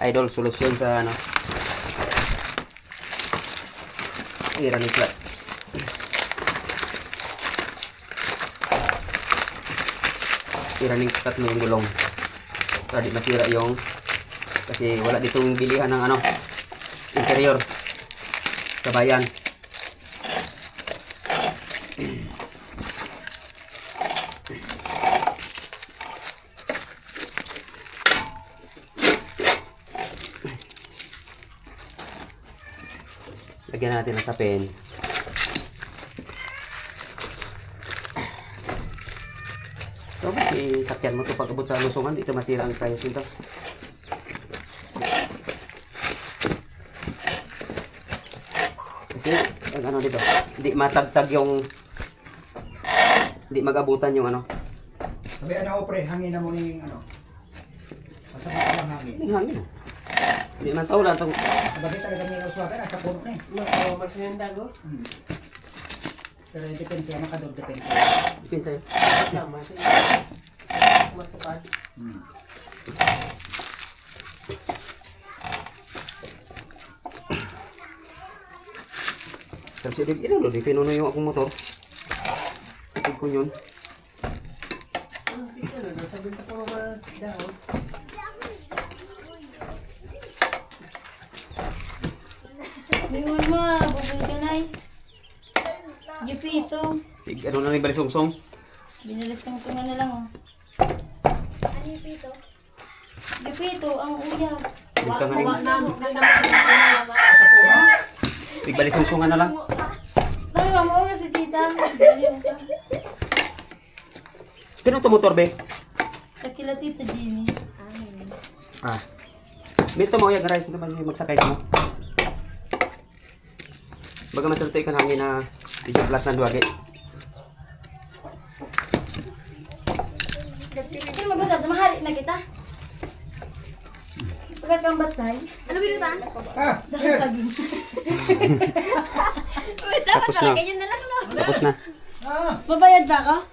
idol solusyon sa ano. Running flat. Running flat mo yung gulong. Para di masira yung kasi wala ditong bilihan ng ano interior sa bayan. Lagyan natin ng sapin. So, sakyan mo ito pag abot sa lusungan, dito masira ang tires nito. Kasi, ang ano dito, hindi matagtag yung, hindi mag-abutan yung ano. Sabi ano pre, hangin na mo ni ano. Masama ka lang hangin. Yung hangin. Hindi man tao lang itong... Sabi talaga may uswagan, nasa puno na eh. Mas yung dago? Pero depende siya, makador depende. Depende sa'yo. Mas matupad. Kasi di pinuno yung akong motor. Tignan ko yun. Sabi ko po mga dahon. Mingon mo, vulcanize. Yupito. Ano na rin balisong-song? Binalisong-sungan na lang oh. Ano yung pito? Yupito, ang uyab. Ito nga rin. Sa puno? Balisong-songan na lang. Tayo mo nga si tita. Baliw ka. Kano ito motor, be? Sa kila tita Jenny. Ah. Mito mo yung garage naman yung magsakay mo. Baga masalito ikan hangin na video plus na duwagi. Ito maganda, mahalik na kita. Pagkakang batay. Ano binutan? Ah! Dahil saging. Wait, dapat Tapos na. pala ganyan na lang no? Tapos na. Ah! Mabayad ba ako?